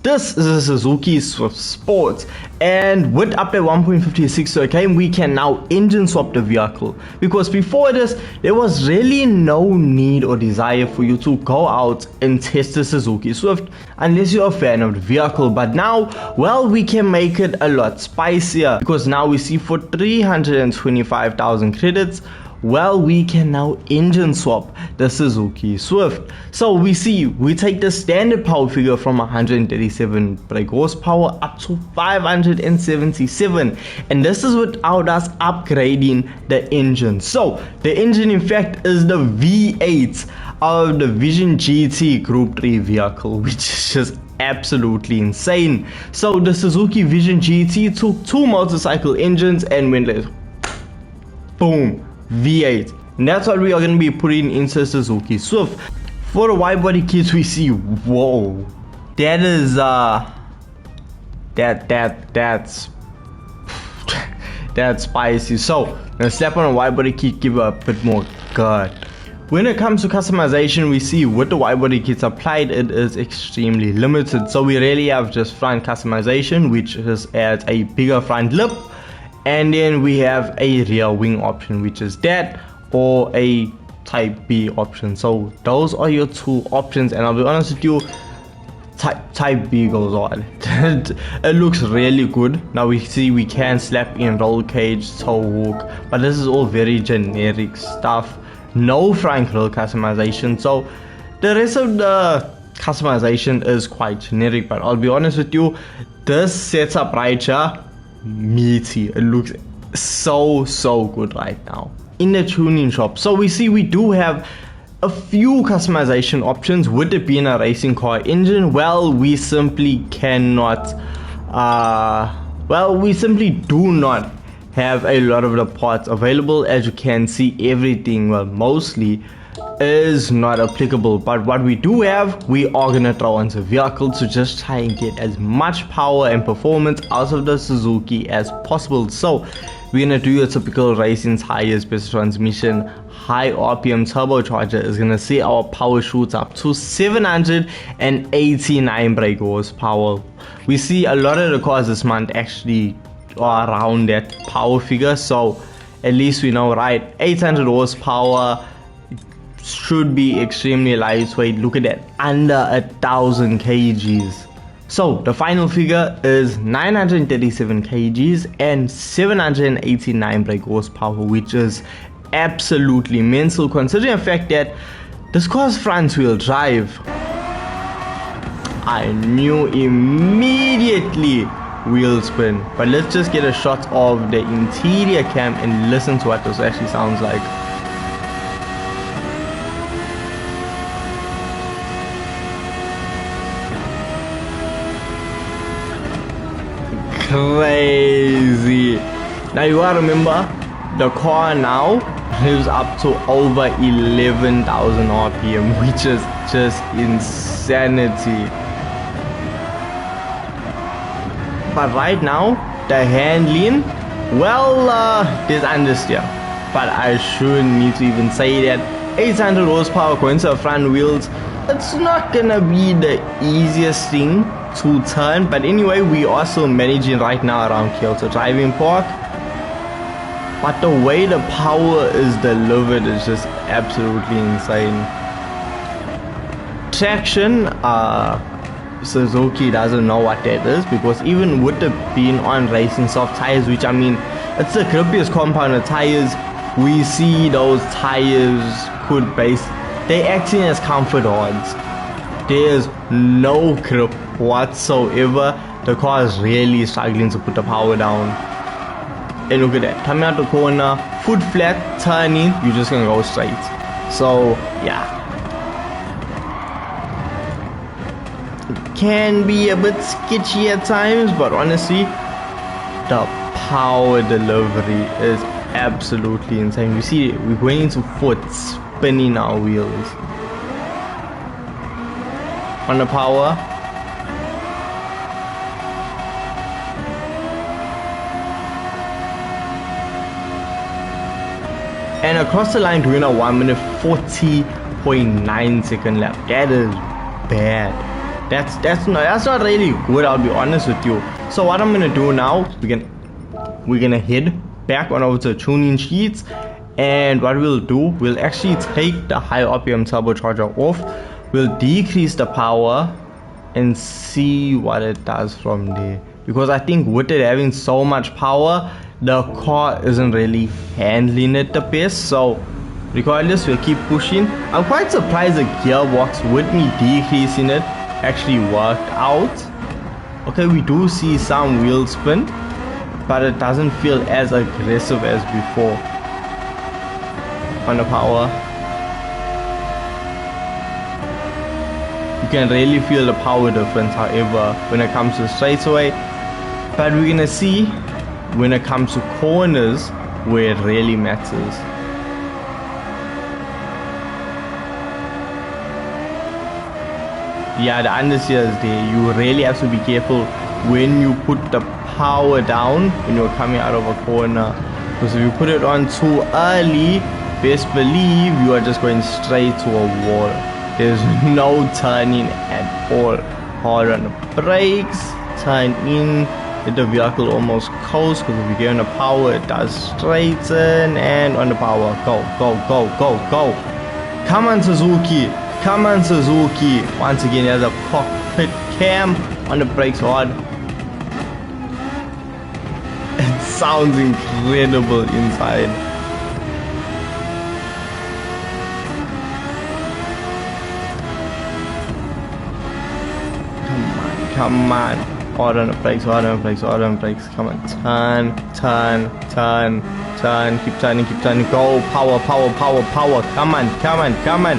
This is a Suzuki Swift Sport, and with update 1.56 to a game, we can now engine swap the vehicle, because before this there was really no need or desire for you to go out and test the Suzuki Swift unless you're a fan of the vehicle. But now, well, we can make it a lot spicier, because now we see for 325,000 credits, well, we can now engine swap the Suzuki Swift. So we take the standard power figure from 137 brake horsepower up to 577, and this is without us upgrading the engine. So the engine in fact is the V8 of the Vision GT Group 3 vehicle, which is just absolutely insane. So the Suzuki Vision GT took two motorcycle engines and went like boom, V8, and that's what we are going to be putting into Suzuki Swift. For the wide body kits, we see, whoa, that is that's spicy. So let's slap on a wide body kit, give it a bit more gut. When it comes to customization, we see with the wide body kits applied, it is extremely limited. So we really have just front customization, which is adds a bigger front lip, and then we have a rear wing option, which is that, or a type B option. So those are your two options, and I'll be honest with you, type B goes on. It looks really good. Now we see we can slap in roll cage, tow hook, but this is all very generic stuff. No front grille customization, so the rest of the customization is quite generic. But I'll be honest with you, this setup right here, meaty. It looks so good right now in the tuning shop. So we see we do have a few customization options. With it being a racing car engine, well, we simply cannot we simply do not have a lot of the parts available. As you can see, everything, well, mostly is not applicable, but what we do have, we are gonna throw onto the vehicle to just try and get as much power and performance out of the Suzuki as possible. So we're gonna do your typical racing tires, best transmission, high RPM turbocharger is gonna see our power shoot up to 789 brake horsepower. We see a lot of the cars this month actually are around that power figure, so at least we know, right? 800 horsepower should be extremely lightweight. Look at that, under 1,000 kgs. So the final figure is 937 kgs and 789 brake horsepower, which is absolutely mental considering the fact that this car's front wheel drive. I knew immediately wheel spin, but let's just get a shot of the interior cam and listen to what this actually sounds like. Crazy. Now you gotta remember, the car now lives up to over 11,000 RPM, which is just insanity. But right now, the handling, well, there's understeer, but I shouldn't need to even say that. 800 horsepower going to the front wheels, it's not gonna be the easiest thing to turn, but anyway, we are still managing right now around Kyoto Driving Park. But the way the power is delivered is just absolutely insane. Traction, Suzuki doesn't know what that is, because even with the being on racing soft tires, which I mean, it's the grippiest compounded tires, we see those tires they're acting as comfort hards. There's no grip whatsoever. The car is really struggling to put the power down. And look at that, coming out the corner, foot flat, turning, you're just gonna go straight. So yeah, it can be a bit sketchy at times, but honestly, the power delivery is absolutely insane. We see we're going into foot, spinning our wheels on the power. And across the line doing a 1 minute 40.9 second lap. That is bad. That's not really good, I'll be honest with you. So what I'm gonna do now, we're gonna head back on over to the tuning sheets, and what we'll do, we'll actually take the high RPM turbocharger off, we'll decrease the power and see what it does from there, because I think with it having so much power, the car isn't really handling it the best. So regardless, we'll keep pushing. I'm quite surprised the gearbox with me decreasing it actually worked out. Okay, we do see some wheel spin, but it doesn't feel as aggressive as before. On the power, you can really feel the power difference, however, when it comes to straightaway. But we're gonna see when it comes to corners where it really matters. Yeah, the understeer is there. You really have to be careful when you put the power down when you're coming out of a corner, because if you put it on too early, best believe you are just going straight to a wall. There's no turning at all. Hard on the brakes, turn in, let the vehicle almost coast, because if you get on the power it does straighten, and on the power, go, go, go, go, go. Come on Suzuki, come on Suzuki. Once again, there's a cockpit cam on the brakes hard. It sounds incredible inside. Come on, hard on the brakes, hard on the brakes, hard on the brakes. Come on, turn, turn, turn, turn, keep turning, go, power, power, power, power. Come on, come on, come on.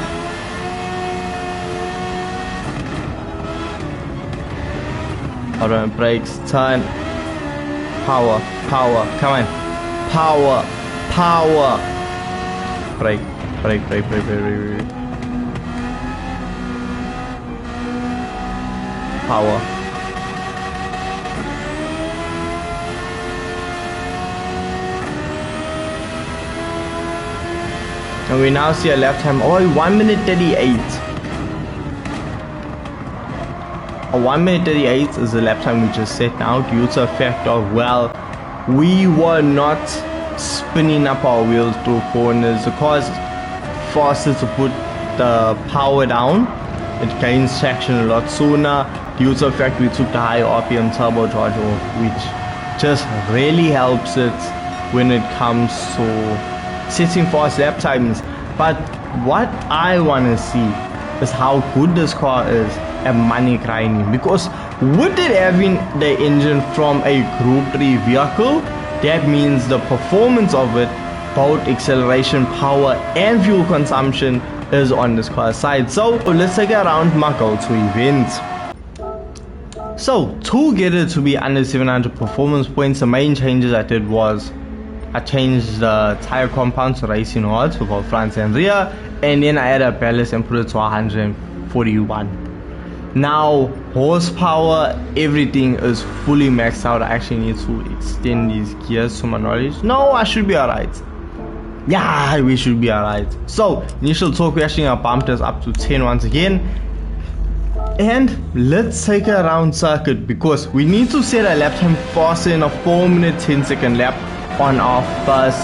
Hard on the brakes, turn, power, power, come on, power, power. Brake, brake, brake, brake, brake, brake. Power. And we now see a lap time, 1 minute 38. A 1 minute 38 is the lap time we just set now, due to the fact of, well, we were not spinning up our wheels through corners. The car is faster to put the power down. It gains traction a lot sooner, due to the fact we took the high RPM turbocharger off, which just really helps it when it comes to setting fast lap times. But what I want to see is how good this car is at money grinding, because with it having the engine from a Group 3 vehicle, that means the performance of it, both acceleration, power and fuel consumption, is on this car's side. So let's take it around my go-to events. So to get it to be under 700 performance points, the main changes I did was I changed the tire compound to racing hards for both front and rear, and then I added a ballast and put it to 141. Now horsepower, everything is fully maxed out. I actually need to extend these gears to my knowledge. No, I should be alright. Yeah, we should be alright. So initial torque reaction, I bumped us up to 10 once again. And let's take a round circuit, because we need to set a lap time faster in a 4 minute 10 second lap on our first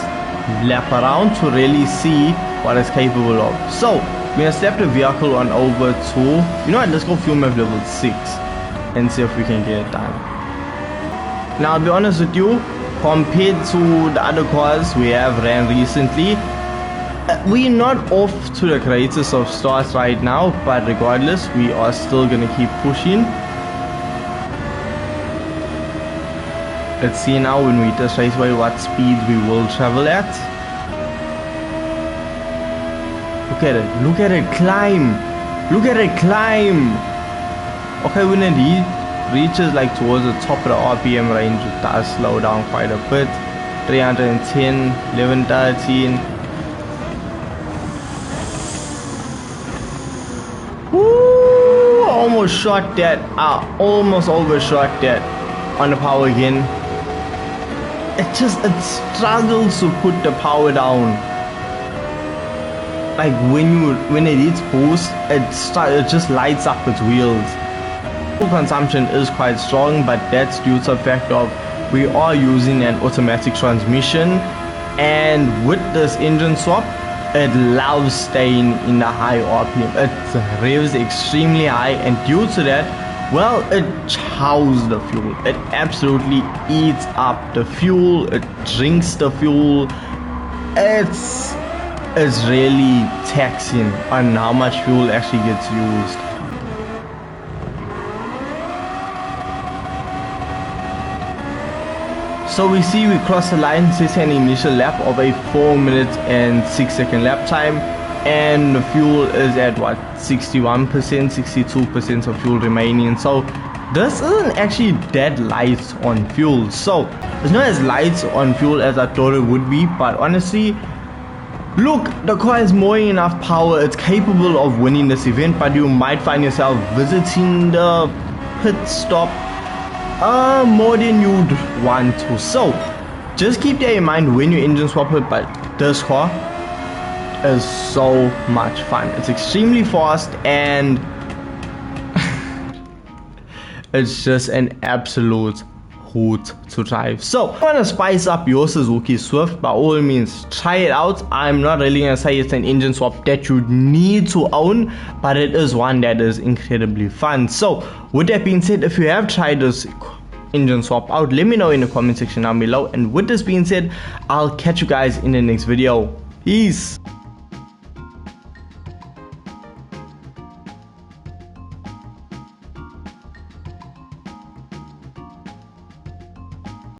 lap around to really see what it's capable of. So we're gonna step the vehicle on over to, you know what, let's go fuel map level 6 and see if we can get it done. Now I'll be honest with you, compared to the other cars we have ran recently, we're not off to the greatest of starts right now, but regardless, we are still gonna keep pushing. Let's see now when we test raceway what speed we will travel at. Look at it climb, look at it climb. Okay, when it reaches like towards the top of the RPM range, it does slow down quite a bit. 310, 11, 13. Woo, almost shot that. Almost overshot that on the power again. It struggles to put the power down. Like when it hits boost, it just lights up its wheels. Fuel consumption is quite strong, but that's due to the fact of we are using an automatic transmission, and with this engine swap it loves staying in the high RPM. It revs extremely high, and due to that, well, it chows the fuel. It absolutely eats up the fuel, it drinks the fuel. It's really taxing on how much fuel actually gets used. So we see we cross the line, sets an initial lap of a 4 minute and 6 second lap time, and the fuel is at what, 61%, 62% of fuel remaining. So this isn't actually that light on fuel. So it's not as light on fuel as I thought it would be, but honestly, look, the car has more than enough power. It's capable of winning this event, but you might find yourself visiting the pit stop more than you'd want to. So just keep that in mind when you engine swap it. But this car is so much fun. It's extremely fast, and it's just an absolute hoot to drive. So if you want to spice up your Suzuki Swift, by all means try it out. I'm not really gonna say it's an engine swap that you need to own, but it is one that is incredibly fun. So with that being said, if you have tried this engine swap out, let me know in the comment section down below. And with this being said, I'll catch you guys in the next video. Peace.